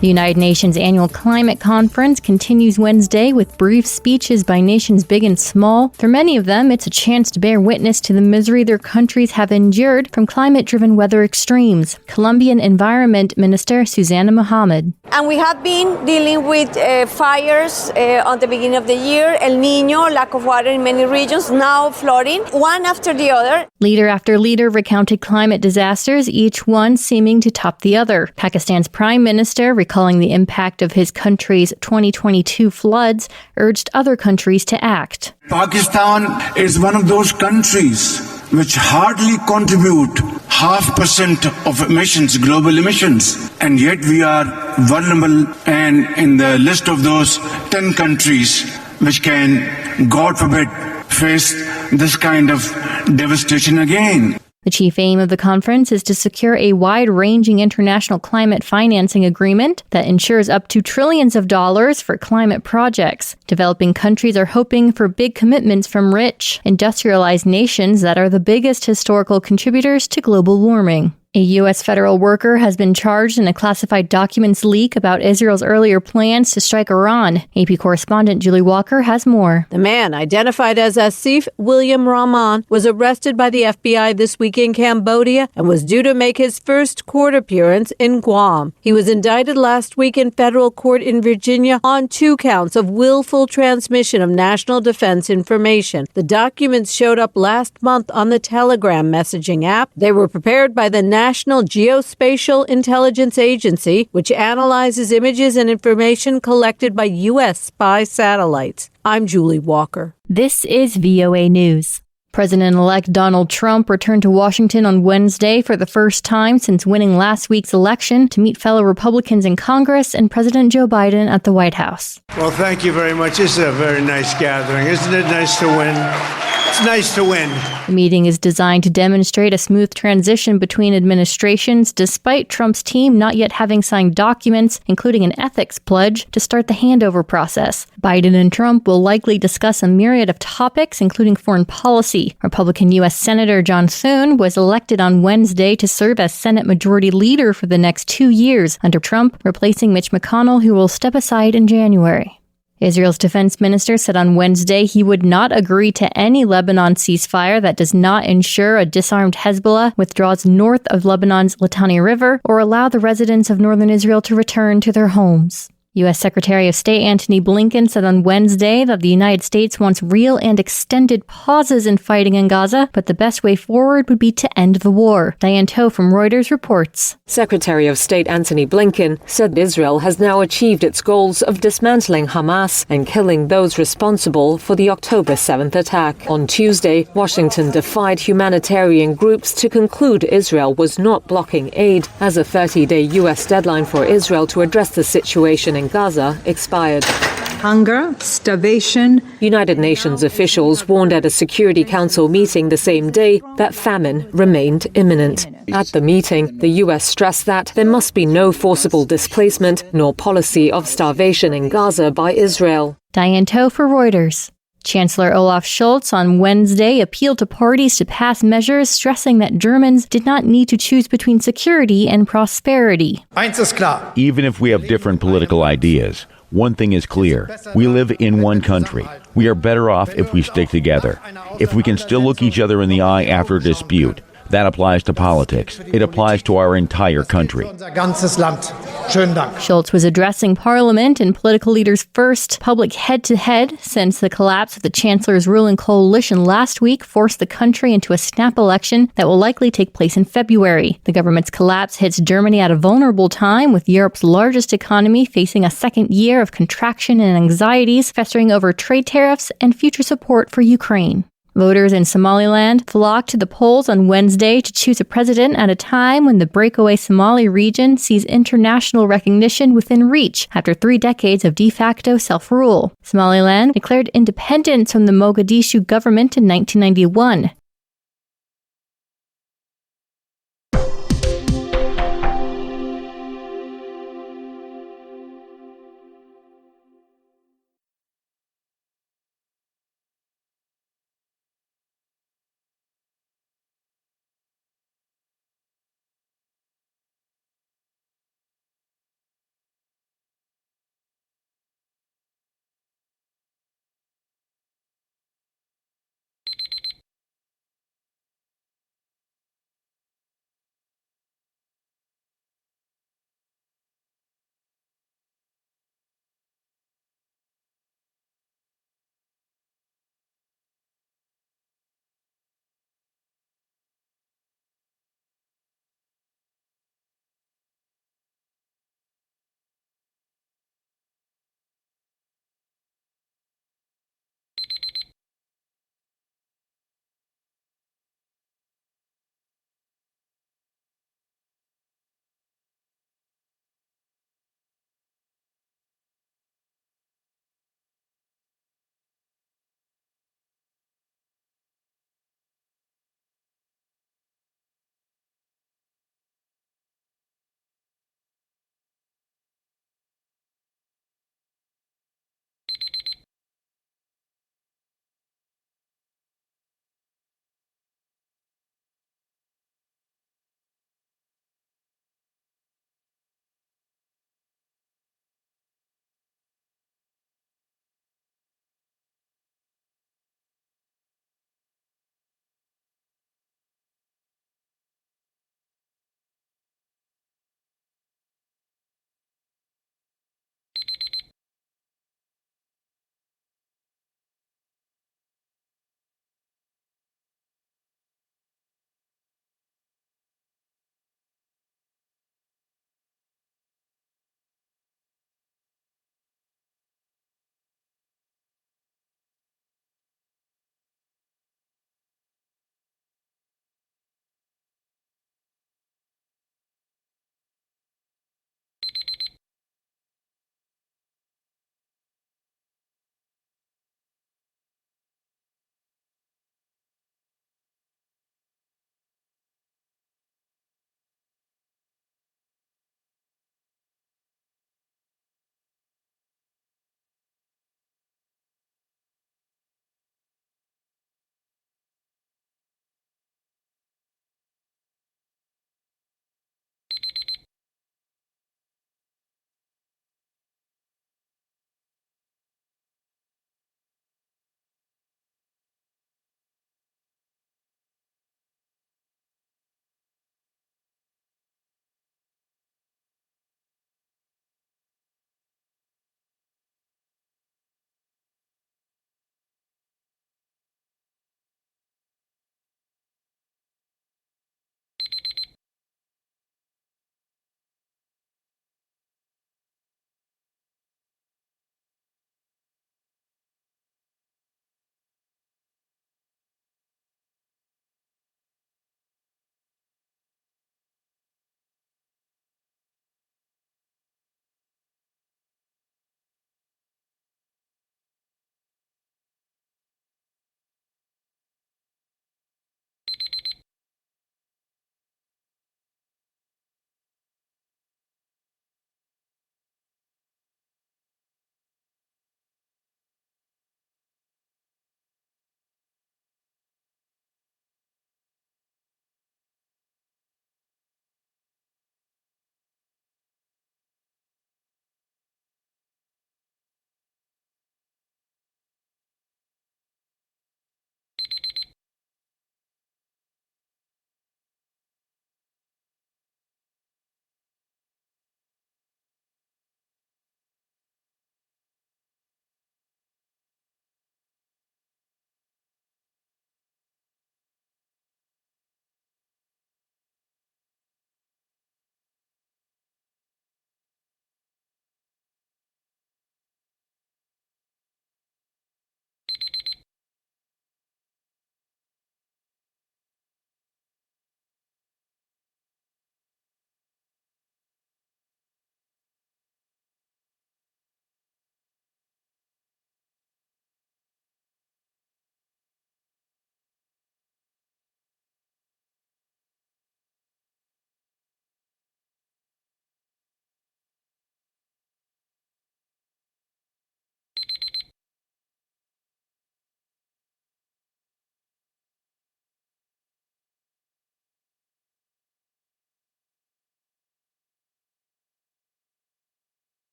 The United Nations Annual Climate Conference continues Wednesday with brief speeches by nations big and small. For many of them, it's a chance to bear witness to the misery their countries have endured from climate-driven weather extremes. Colombian Environment Minister Susana Mohammed. And we have been dealing with fires on the beginning of the year, El Niño, lack of water in many regions, now flooding, one after the other. Leader after leader recounted climate disasters, each one seeming to top the other. Pakistan's Prime Minister, recalling the impact of his country's 2022 floods, urged other countries to act. Pakistan is one of those countries which hardly contribute 0.5% of emissions, global emissions, and yet we are vulnerable and in the list of those 10 countries which can, God forbid, face this kind of devastation again. The chief aim of the conference is to secure a wide-ranging international climate financing agreement that ensures up to trillions of dollars for climate projects. Developing countries are hoping for big commitments from rich, industrialized nations that are the biggest historical contributors to global warming. A U.S. federal worker has been charged in a classified documents leak about Israel's earlier plans to strike Iran. AP correspondent Julie Walker has more. The man, identified as Asif William Rahman, was arrested by the FBI this week in Cambodia and was due to make his first court appearance in Guam. He was indicted last week in federal court in Virginia on 2 counts of willful transmission of national defense information. The documents showed up last month on the Telegram messaging app. They were prepared by the National Geospatial Intelligence Agency, which analyzes images and information collected by U.S. spy satellites. I'm Julie Walker. This is VOA News. President-elect Donald Trump returned to Washington on Wednesday for the first time since winning last week's election to meet fellow Republicans in Congress and President Joe Biden at the White House. Well, thank you very much. This is a very nice gathering. Isn't it nice to win? It's nice to win. The meeting is designed to demonstrate a smooth transition between administrations, despite Trump's team not yet having signed documents, including an ethics pledge, to start the handover process. Biden and Trump will likely discuss a myriad of topics, including foreign policy. Republican U.S. Senator John Thune was elected on Wednesday to serve as Senate Majority Leader for the next 2 years under Trump, replacing Mitch McConnell, who will step aside in January. Israel's defense minister said on Wednesday he would not agree to any Lebanon ceasefire that does not ensure a disarmed Hezbollah withdraws north of Lebanon's Litani River or allow the residents of northern Israel to return to their homes. U.S. Secretary of State Antony Blinken said on Wednesday that the United States wants real and extended pauses in fighting in Gaza, but the best way forward would be to end the war. Diane Toh from Reuters reports. Secretary of State Antony Blinken said Israel has now achieved its goals of dismantling Hamas and killing those responsible for the October 7th attack. On Tuesday, Washington defied humanitarian groups to conclude Israel was not blocking aid as a 30-day U.S. deadline for Israel to address the situation in Gaza expired. Hunger, starvation. United Nations officials warned at a Security Council meeting the same day that famine remained imminent. At the meeting, the U.S. stressed that there must be no forcible displacement nor policy of starvation in Gaza by Israel. Diane Toh for Reuters. Chancellor Olaf Scholz on Wednesday appealed to parties to pass measures stressing that Germans did not need to choose between security and prosperity. Even if we have different political ideas, one thing is clear. We live in one country. We are better off if we stick together. If we can still look each other in the eye after a dispute. That applies to politics. It applies to our entire country. Scholz was addressing Parliament and political leaders' first public head-to-head since the collapse of the Chancellor's ruling coalition last week forced the country into a snap election that will likely take place in February. The government's collapse hits Germany at a vulnerable time, with Europe's largest economy facing a second year of contraction and anxieties festering over trade tariffs and future support for Ukraine. Voters in Somaliland flocked to the polls on Wednesday to choose a president at a time when the breakaway Somali region sees international recognition within reach after 3 decades of de facto self-rule. Somaliland declared independence from the Mogadishu government in 1991.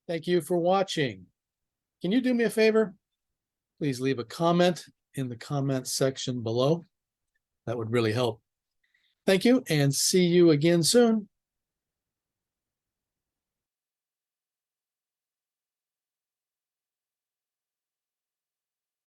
Thank you for watching. Can you do me a favor? Please leave a comment in the comment section below. That would really help. Thank you, and see you again soon.